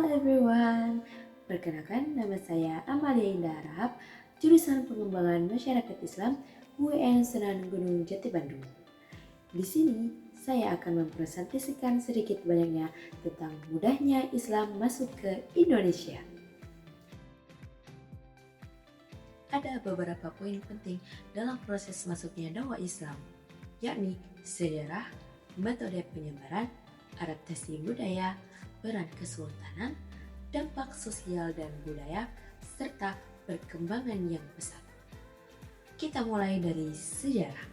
Halo everyone, perkenalkan nama saya Amalia Indah Arab, jurusan Pengembangan Masyarakat Islam UIN Sunan Gunung Jati Bandung. Di sini saya akan mempresentasikan sedikit banyaknya tentang mudahnya Islam masuk ke Indonesia. Ada beberapa poin penting dalam proses masuknya dakwah Islam, yakni sejarah, metode penyebaran, adaptasi budaya, peran kesultanan, dampak sosial dan budaya, serta perkembangan yang pesat. Kita mulai dari sejarah.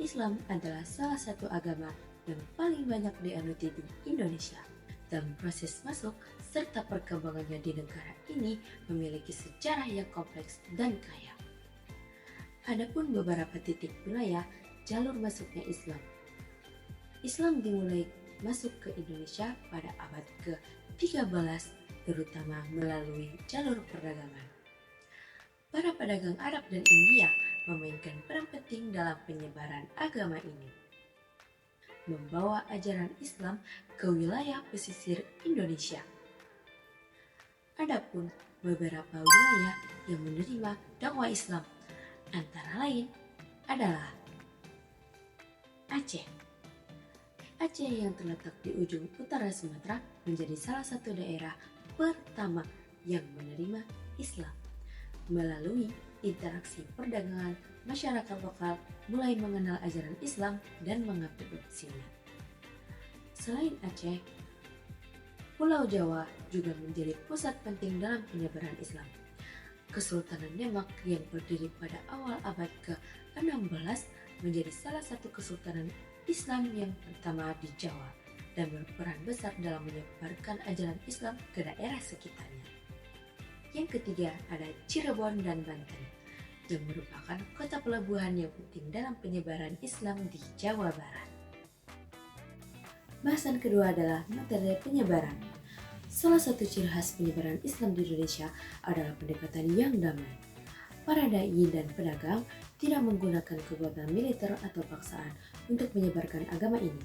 Islam adalah salah satu agama yang paling banyak dianuti di Indonesia. Dalam proses masuk serta perkembangannya di negara ini memiliki sejarah yang kompleks dan kaya. Adapun beberapa titik wilayah jalur masuknya Islam. Islam dimulai masuk ke Indonesia pada abad ke-13, terutama melalui jalur perdagangan. Para pedagang Arab dan India memainkan peran penting dalam penyebaran agama ini, membawa ajaran Islam ke wilayah pesisir Indonesia. Adapun beberapa wilayah yang menerima dakwah Islam antara lain adalah Aceh. Aceh yang terletak di ujung utara Sumatera menjadi salah satu daerah pertama yang menerima Islam. Melalui interaksi perdagangan, masyarakat lokal mulai mengenal ajaran Islam dan mengadopsinya. Selain Aceh, Pulau Jawa juga menjadi pusat penting dalam penyebaran Islam. Kesultanan Demak yang berdiri pada awal abad ke-16 menjadi salah satu kesultanan Islam yang pertama di Jawa dan berperan besar dalam menyebarkan ajaran Islam ke daerah sekitarnya. Yang ketiga ada Cirebon dan Banten yang merupakan kota pelabuhan yang penting dalam penyebaran Islam di Jawa Barat. Bahasan kedua adalah metode penyebaran. Salah satu ciri khas penyebaran Islam di Indonesia adalah pendekatan yang damai. Para dai dan pedagang tidak menggunakan kekuatan militer atau paksaan untuk menyebarkan agama ini.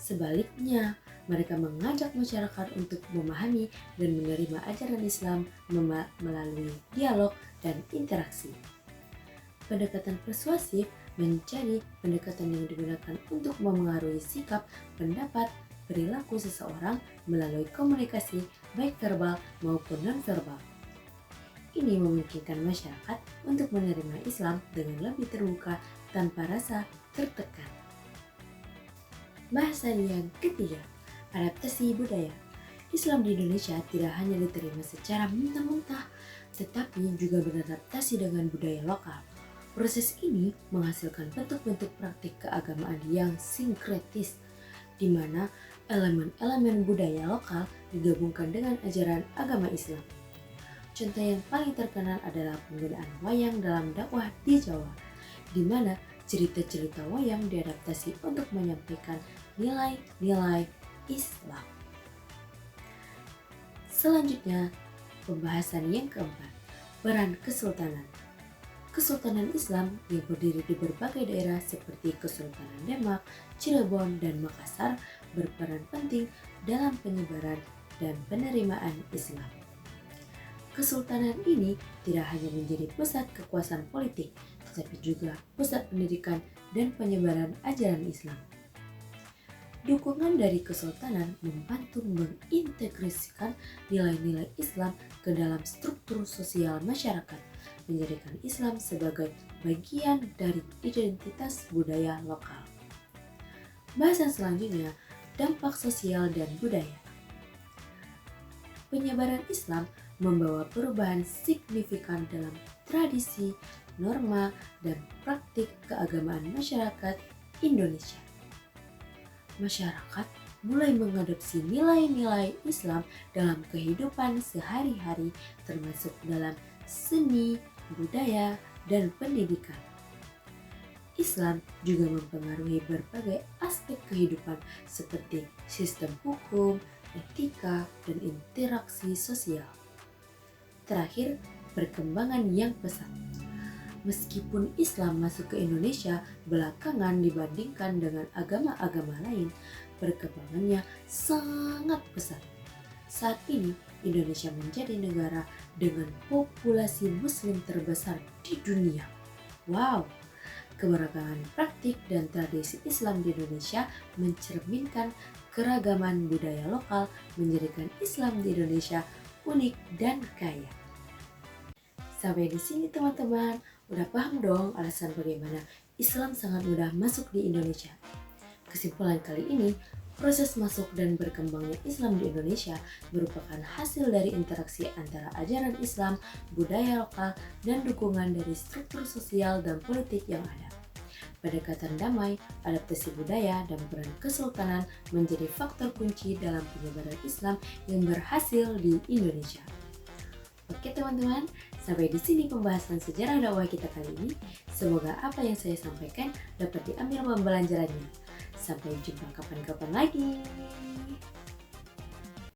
Sebaliknya, mereka mengajak masyarakat untuk memahami dan menerima ajaran Islam melalui dialog dan interaksi. Pendekatan persuasif menjadi pendekatan yang digunakan untuk memengaruhi sikap, pendapat, perilaku seseorang melalui komunikasi baik verbal maupun non-verbal. Ini memungkinkan masyarakat untuk menerima Islam dengan lebih terbuka tanpa rasa tertekan. Bahasan yang ketiga, adaptasi budaya. Islam di Indonesia tidak hanya diterima secara mentah-mentah, tetapi juga beradaptasi dengan budaya lokal. Proses ini menghasilkan bentuk-bentuk praktik keagamaan yang sinkretis, di mana elemen-elemen budaya lokal digabungkan dengan ajaran agama Islam. Contoh yang paling terkenal adalah penggunaan wayang dalam dakwah di Jawa, di mana cerita-cerita wayang diadaptasi untuk menyampaikan nilai-nilai Islam. Selanjutnya, pembahasan yang keempat, peran kesultanan. Kesultanan Islam yang berdiri di berbagai daerah seperti Kesultanan Demak, Cirebon, dan Makassar berperan penting dalam penyebaran dan penerimaan Islam. Kesultanan ini tidak hanya menjadi pusat kekuasaan politik, tetapi juga pusat pendidikan dan penyebaran ajaran Islam. Dukungan dari kesultanan membantu mengintegrasikan nilai-nilai Islam ke dalam struktur sosial masyarakat, menjadikan Islam sebagai bagian dari identitas budaya lokal. Bahasan selanjutnya, dampak sosial dan budaya. Penyebaran Islam membawa perubahan signifikan dalam tradisi, norma, dan praktik keagamaan masyarakat Indonesia. Masyarakat mulai mengadopsi nilai-nilai Islam dalam kehidupan sehari-hari, termasuk dalam seni, budaya, dan pendidikan. Islam juga mempengaruhi berbagai aspek kehidupan seperti sistem hukum, etika, dan interaksi sosial. Terakhir, perkembangan yang pesat. Meskipun Islam masuk ke Indonesia belakangan dibandingkan dengan agama-agama lain, perkembangannya sangat pesat. Saat ini, Indonesia menjadi negara dengan populasi Muslim terbesar di dunia. Wow, keberagaman praktik dan tradisi Islam di Indonesia mencerminkan keragaman budaya lokal, menjadikan Islam di Indonesia unik dan kaya. Sampai di sini teman-teman, udah paham dong alasan bagaimana Islam sangat mudah masuk di Indonesia. Kesimpulan kali ini, proses masuk dan berkembangnya Islam di Indonesia merupakan hasil dari interaksi antara ajaran Islam, budaya lokal, dan dukungan dari struktur sosial dan politik yang ada. Pendekatan damai, adaptasi budaya, dan peran kesultanan menjadi faktor kunci dalam penyebaran Islam yang berhasil di Indonesia. Oke teman-teman, sampai di sini pembahasan sejarah dakwah kita kali ini. Semoga apa yang saya sampaikan dapat diambil pembelajarannya. Sampai jumpa kapan-kapan lagi.